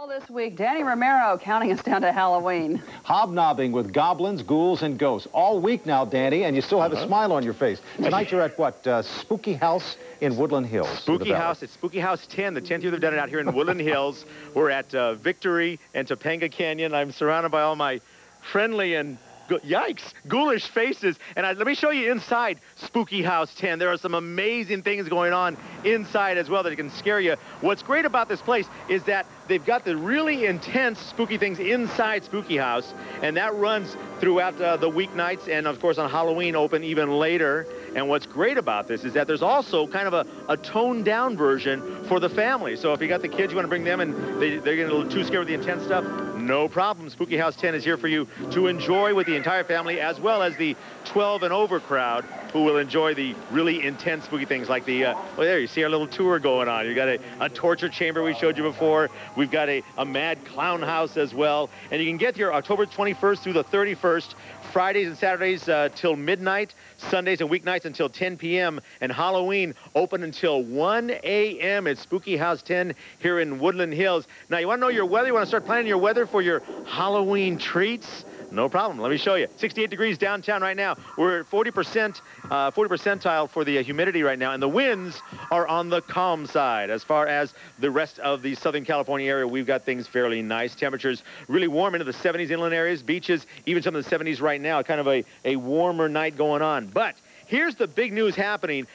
All this week, Danny Romero counting us down to Halloween. Hobnobbing with goblins, ghouls, and ghosts. All week now, Danny, and you still have a smile on your face. Tonight you're at what? Spookyhouse in Woodland Hills. Spookyhouse. It's Spookyhouse 10, the 10th year they've done it out here in Woodland Hills. We're at Victory and Topanga Canyon. I'm surrounded by all my friendly and yikes, ghoulish faces. And let me show you inside Spookyhouse 10. There are some amazing things going on inside as well that can scare you. What's great about this place is that they've got the really intense spooky things inside Spookyhouse, and that runs throughout the weeknights, and of course on Halloween open even later. And what's great about this is that there's also kind of a toned down version for the family. So if you got the kids, you want to bring them and they're getting a little too scared with the intense stuff, no problem. Spookyhouse 10 is here for you to enjoy with the entire family, as well as the 12 and over crowd who will enjoy the really intense spooky things like the, well, there you see our little tour going on. You got a torture chamber we showed you before. We've got a mad clown house as well. And you can get here October 21st through the 31st, Fridays and Saturdays till midnight, Sundays and weeknights until 10 p.m., and Halloween open until 1 a.m. at Spookyhouse 10 here in Woodland Hills. Now, you want to know your weather? You want to start planning your weather for your Halloween treats? No problem. Let me show you. 68 degrees downtown right now. We're at 40 percentile for the humidity right now, and the winds are on the calm side. As far as the rest of the Southern California area, we've got things fairly nice. Temperatures really warm into the 70s inland areas, beaches, even some of the 70s right now. Kind of a warmer night going on. But here's the big news happening.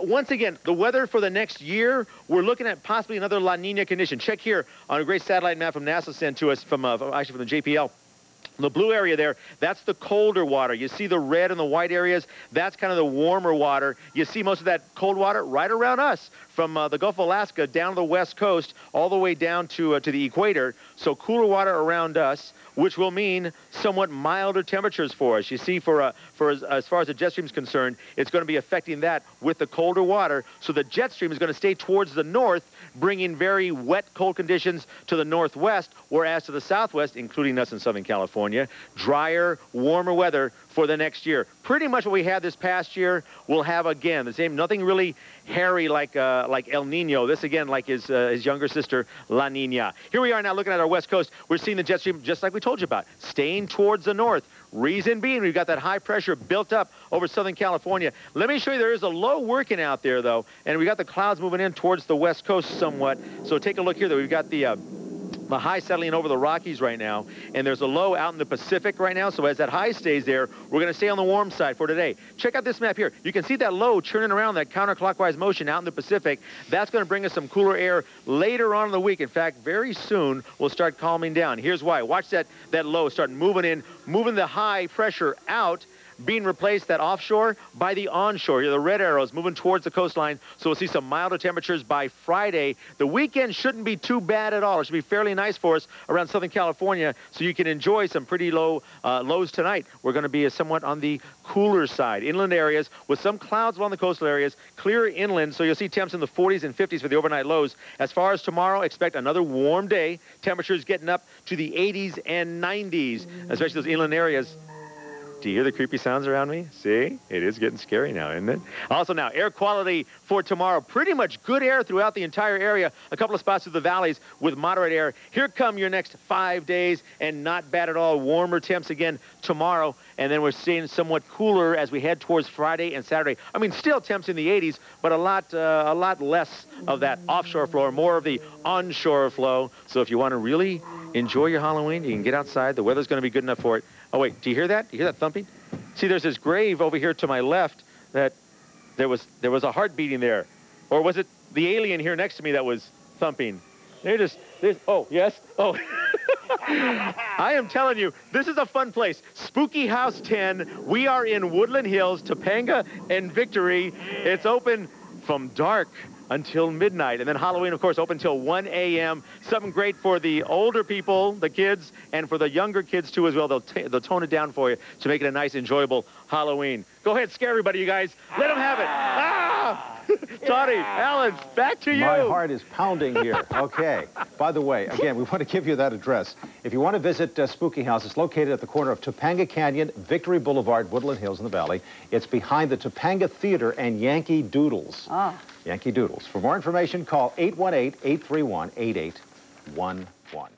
Once again, the weather for the next year, we're looking at possibly another La Nina condition. Check here on a great satellite map from NASA sent to us actually from the JPL. The blue area there, that's the colder water. You see the red and the white areas, that's kind of the warmer water. You see most of that cold water right around us from the Gulf of Alaska down to the west coast, all the way down to the equator. So cooler water around us, which will mean somewhat milder temperatures for us. You see, as far as the jet stream is concerned, it's going to be affecting that with the colder water. So the jet stream is going to stay towards the north, bringing very wet, cold conditions to the northwest, whereas to the southwest, including us in Southern California, drier, warmer weather for the next year. Pretty much what we had this past year, we'll have again. The same, nothing really hairy like El Nino. This again like his younger sister, La Nina. Here we are now looking at our west coast. We're seeing the jet stream just like we told you about, staying towards the north. Reason being, we've got that high pressure built up over Southern California. Let me show you, there is a low working out there, though, and we got the clouds moving in towards the west coast somewhat. So take a look here, though. We've got the high settling over the Rockies right now, and there's a low out in the Pacific right now. So as that high stays there, we're going to stay on the warm side for today. Check out this map here. You can see that low churning around, that counterclockwise motion out in the Pacific. That's going to bring us some cooler air later on in the week. In fact, very soon we'll start calming down. Here's why. Watch that low start moving in, moving the high pressure out, being replaced, that offshore, by the onshore. Here, the red arrows moving towards the coastline, so we'll see some milder temperatures by Friday. The weekend shouldn't be too bad at all. It should be fairly nice for us around Southern California, so you can enjoy some pretty low lows tonight. We're going to be somewhat on the cooler side. Inland areas with some clouds along the coastal areas, clear inland, so you'll see temps in the 40s and 50s for the overnight lows. As far as tomorrow, expect another warm day. Temperatures getting up to the 80s and 90s, especially those inland areas. Do you hear the creepy sounds around me? See? It is getting scary now, isn't it? Also now, air quality for tomorrow. Pretty much good air throughout the entire area. A couple of spots through the valleys with moderate air. Here come your next 5 days, and not bad at all. Warmer temps again tomorrow, and then we're seeing somewhat cooler as we head towards Friday and Saturday. I mean, still temps in the 80s, but a lot less of that offshore flow, or more of the onshore flow. So if you want to really enjoy your Halloween, you can get outside. The weather's going to be good enough for it. Oh, wait, do you hear that? Do you hear that thumping? See, there's this grave over here to my left that there was a heart beating there. Or was it the alien here next to me that was thumping? Oh, yes? Oh. I am telling you, this is a fun place. Spookyhouse 10. We are in Woodland Hills, Topanga and Victory. It's open from dark until midnight, and then Halloween, of course, open until 1 a.m. Something great for the older people, the kids, and for the younger kids too as well. They'll tone it down for you to make it a nice, enjoyable Halloween. Go ahead, scare everybody, you guys. Let them have it. Ah! Tony, Alan, back to you. My heart is pounding here. Okay. By the way, again, we want to give you that address. If you want to visit Spookyhouse, it's located at the corner of Topanga Canyon, Victory Boulevard, Woodland Hills in the Valley. It's behind the Topanga Theater and Yankee Doodles. Ah. Yankee Doodles. For more information, call 818-831-8815. one.